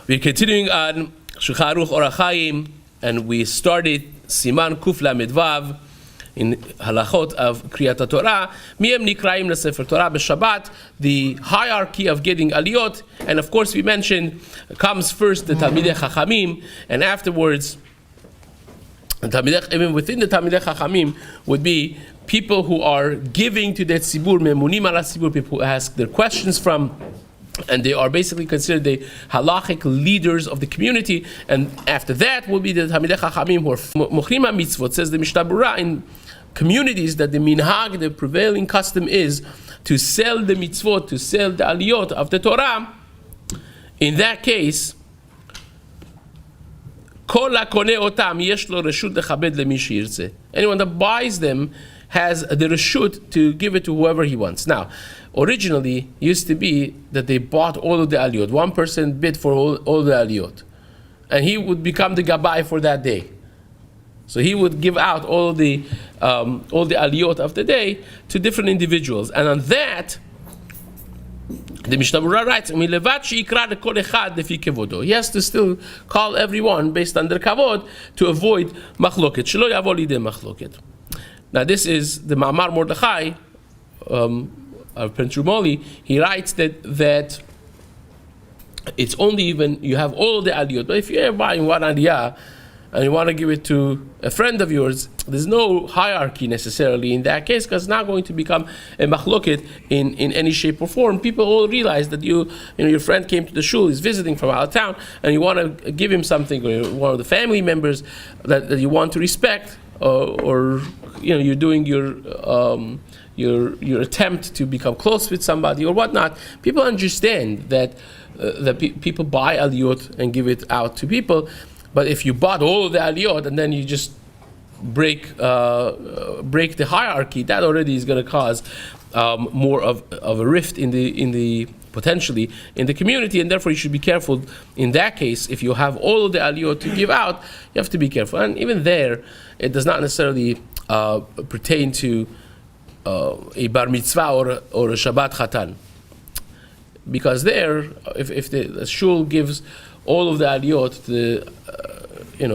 We're continuing on Shulchan Aruch Orach Chaim, and we started Siman Kuf Lamed Vav in halachot of Kriyat Torah. Miyem nikraim leSefer Torah b'Shabbat. The hierarchy of getting aliyot, and of course we mentioned comes first the Talmidei Chachamim, and afterwards, even within the Talmidei Chachamim would be people who are giving to the tzibur, memunim ala tzibur, people who ask their questions from. And they are basically considered the halachic leaders of the community. And after that will be the Talmidei Chachamim who are mochrim mitzvot. Says the Mishna Berura, in communities that the minhag, the prevailing custom is to sell the mitzvot, to sell the aliyot of the Torah. In that case, kol hakoneh otam yesh lo reshut lechabed lemi sheyirtzeh. Anyone that buys them has the reshut to give it to whoever he wants. Now, originally used to be that they bought all of the aliyot. One person bid for all the aliyot, and he would become the gabbai for that day. So he would give out all the aliyot of the day to different individuals, and on that, the Mishnah Berura writes, he has to still call everyone based on their kavod to avoid machloket. Shelo yavo lidei machloket. Now this is the Ma'amar Mordechai of Prince Rumoli. He writes that it's only when you have all the aliyot. But if you're buying one aliyah and you want to give it to a friend of yours, there's no hierarchy necessarily in that case, because it's not going to become a machloket in any shape or form. People all realize that your friend came to the shul, he's visiting from out of town, and you want to give him something, or one of the family members that you want to respect, or you're doing your attempt to become close with somebody or whatnot. People understand that people buy aliyot and give it out to people. But if you bought all of the aliyot and then you just break the hierarchy, that already is going to cause more of a rift in the potentially in the community, and therefore you should be careful in that case. If you have all of the aliyot to give out, you have to be careful. And even there, it does not necessarily pertain to a bar mitzvah or a Shabbat chatan, because there, if the shul gives all of the aliyot to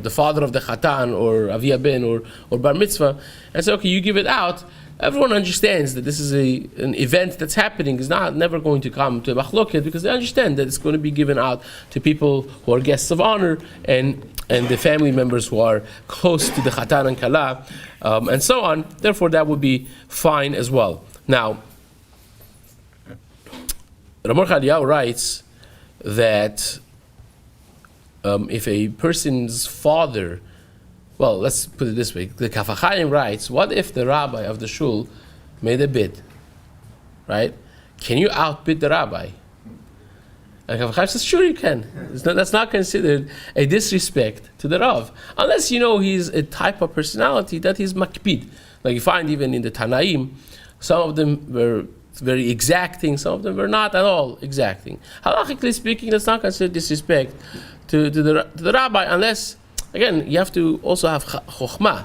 the father of the chatan or avia ben or bar mitzvah, and say, okay, you give it out, everyone understands that this is an event that's happening, is never going to come to machloket, because they understand that it's going to be given out to people who are guests of honor and the family members who are close to the chatan and kala, and so on. Therefore, that would be fine as well. Now, Ramor Chaliyahu writes that if a person's father, well, let's put it this way, the Kaf HaChaim writes, what if the rabbi of the shul made a bid, right? Can you outbid the rabbi? And Kaf HaChaim says, sure you can. That's not considered a disrespect to the Rav, unless he's a type of personality that he's makpid. Like you find even in the Tanaim, some of them were very exacting, some of them were not at all exacting. Halachically speaking, that's not considered disrespect to the rabbi, unless, again, you have to also have chokhmah.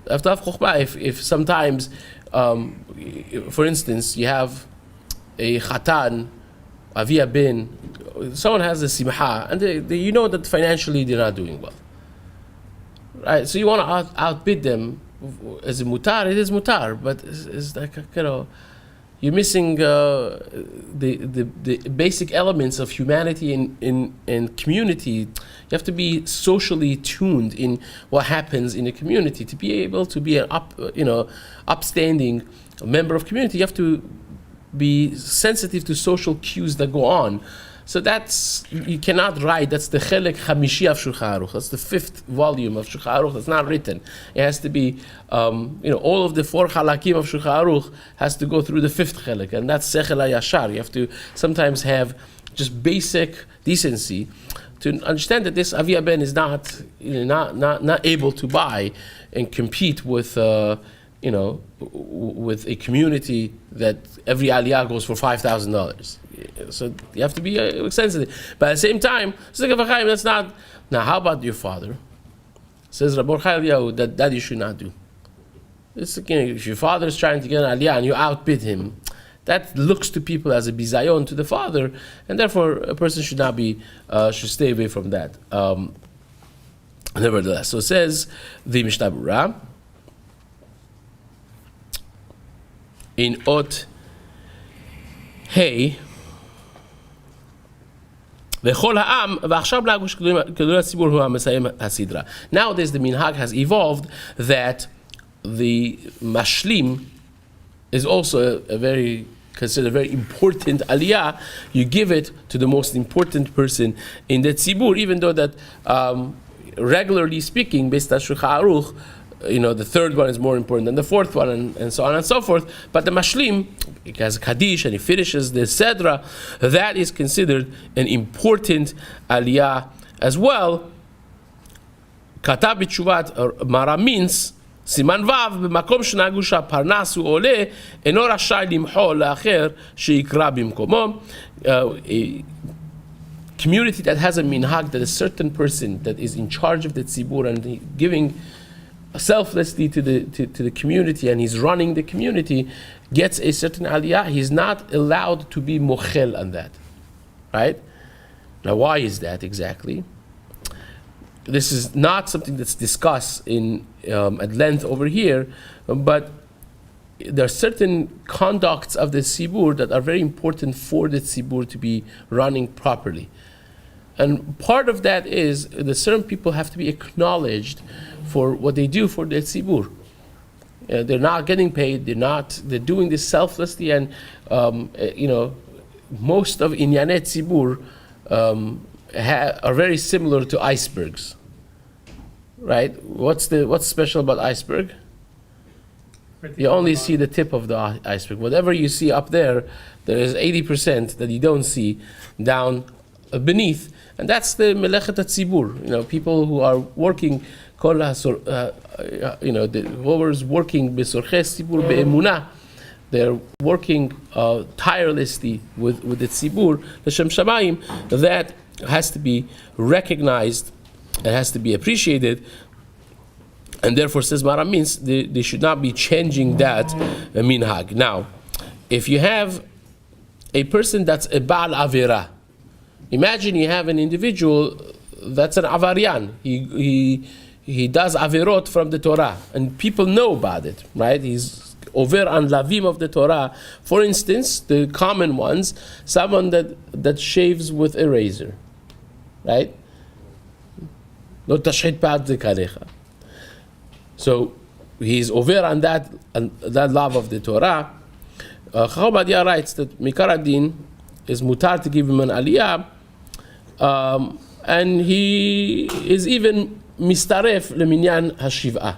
You have to have chokhmah if sometimes, for instance, you have a chatan, avia bin, someone has a simha, and they that financially they're not doing well. Right? So you want to outbid them. As a mutar, it is mutar, but it's like, you're missing the basic elements of humanity and community. You have to be socially tuned in what happens in a community to be able to be an upstanding member of community. You have to be sensitive to social cues that go on. So you cannot write. That's the Chelek Chamishi of Shulchan Aruch. That's the 5th volume of Shulchan Aruch. That's not written. It has to be, all of the 4 halakim of Shulchan Aruch has to go through the 5th Chelek, and that's Sechel HaYashar. You have to sometimes have just basic decency to understand that this avia ben is not able to buy and compete with with a community that every aliyah goes for $5,000. So you have to be sensitive. But at the same time, that's not. Now, how about your father? Says Rabbi Chaliyahu that you should not do. It's if your father is trying to get an aliyah and you outbid him, that looks to people as a bizayon to the father, and therefore a person should not be, should stay away from that. Nevertheless, so it says the Mishnah Berura in Ot Hey. Nowadays, the minhag has evolved that the mashlim is also considered a very important aliyah. You give it to the most important person in the tzibur, even though that regularly speaking, based on Shulchan Aruch, the third one is more important than the fourth one, and so on and so forth. But the mashlim, it has a kaddish and he finishes the sedra, that is considered an important aliyah as well. Katav b'tshuvat Mara means Siman Vav b'makom shenagu parnasu ole eno rashai limchol la'acher sheikra b'mkomo. A community that has a minhag, that a certain person that is in charge of the tzibur and giving selflessly to the community, and he's running the community, gets a certain aliyah, he's not allowed to be mochel on that. Right? Now, why is that exactly? This is not something that's discussed at length over here, but there are certain conducts of the tzibur that are very important for the tzibur to be running properly. And part of that is that certain people have to be acknowledged for what they do for the tzibur. They're not getting paid. They're doing this selflessly, and most of inyanet tzibur are very similar to icebergs. Right? What's special about iceberg? You only see the tip of the iceberg. Whatever you see up there, there is 80% that you don't see down beneath, and that's the melechet tzibur. People who are working. Whoever's working b'sorches tzibur be'emunah, they're working tirelessly with the tzibur, l'shem shamayim, that has to be recognized, it has to be appreciated, and therefore, says Mara, means they should not be changing that minhag. Now, if you have a person that's a Baal Avera, imagine you have an individual that's an Avarian, he does averot from the Torah, and people know about it, right? He's over on lavim of the Torah. For instance, the common ones, someone that shaves with a razor, right? Lo tashchit pa'at zekarecha. So he's over on that love of the Torah. Chacham Ovadia writes that Mikar Adin is mutar to give him an aliyah, and he is even mistaref leminyan hashivah.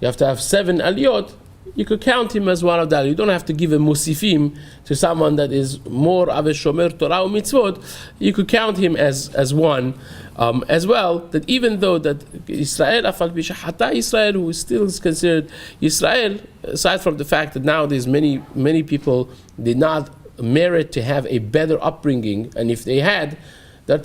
You have to have 7 aliyot. You could count him as one of that. You don't have to give a musifim to someone that is more of a shomer Torah or mitzvot. You could count him as one as well. That even though that Yisrael, afal b'shahata Yisrael, who still is considered Yisrael, aside from the fact that nowadays many people did not merit to have a better upbringing, and if they had, they're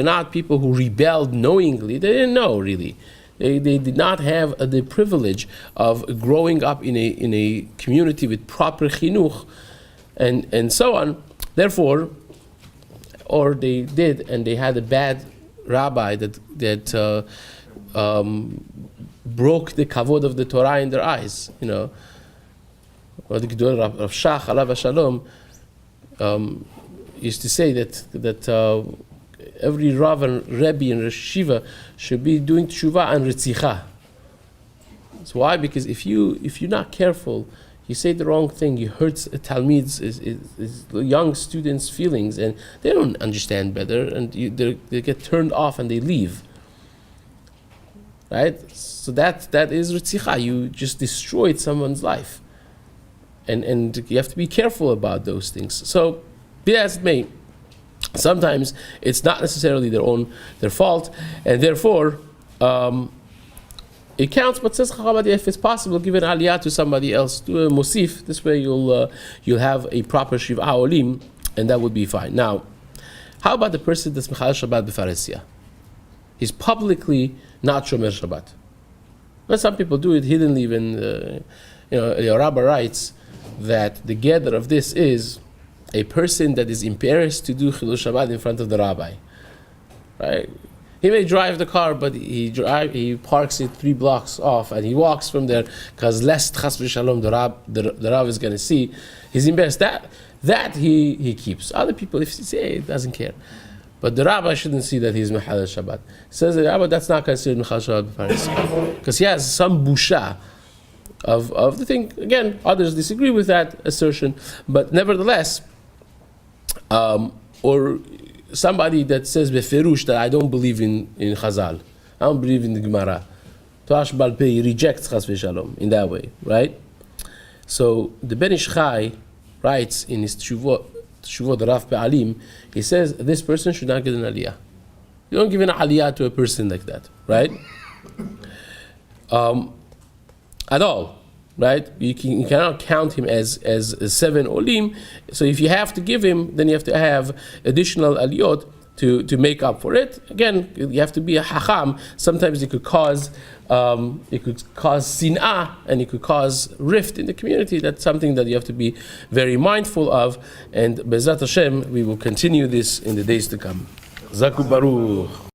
not people who rebelled knowingly. They didn't know really. They did not have the privilege of growing up in a community with proper chinuch and so on. Therefore, or they did, and they had a bad rabbi that broke the kavod of the Torah in their eyes. Or the Gedol Rav Shach alav shalom used to say that every Rav and Rebbe and Rosh Yeshiva should be doing tshuva and ritzicha. So why? Because if you're not careful, you say the wrong thing, you hurt talmids, is young students' feelings, and they don't understand better, and they get turned off and they leave. Right? So that is ritzicha. You just destroyed someone's life, and you have to be careful about those things. So, be that as it may, sometimes it's not necessarily their fault, and therefore it counts. But says Chacham Ovadia, if it's possible, give an aliyah to somebody else, do a musif. This way you'll have a proper shiva olim, and that would be fine. Now, how about the person that's mechal Shabbat b'faresia? He's publicly not shomer Shabbat. But some people do it hiddenly. Even the rabbi writes that the gather of this is a person that is embarrassed to do Chilul Shabbat in front of the rabbi. Right? He may drive the car, but he parks it 3 blocks off, and he walks from there because lest chas v'shalom the Rav is going to see. He's embarrassed. That he keeps. Other people, if he say it, doesn't care. But the rabbi shouldn't see that he's Mechal Shabbat. Says the rabbi, that's not considered Mechal Shabbat because he has some busha of the thing. Again, others disagree with that assertion, but nevertheless, or somebody that says beferush that I don't believe in Chazal, I don't believe in the Gemara. Toash Balpeh, he rejects Chas v'Shalom in that way, right? So the Ben Ish Chai writes in his Teshuvot Rav Pe'alim, he says this person should not get an aliyah. You don't give an aliyah to a person like that, right? At all, right? You cannot count him as 7 olim. So if you have to give him, then you have to have additional aliyot to make up for it. Again, you have to be a hacham. Sometimes it could cause sin'ah, and it could cause rift in the community. That's something that you have to be very mindful of. And Be'ezrat Hashem, we will continue this in the days to come. Zaku Baruch.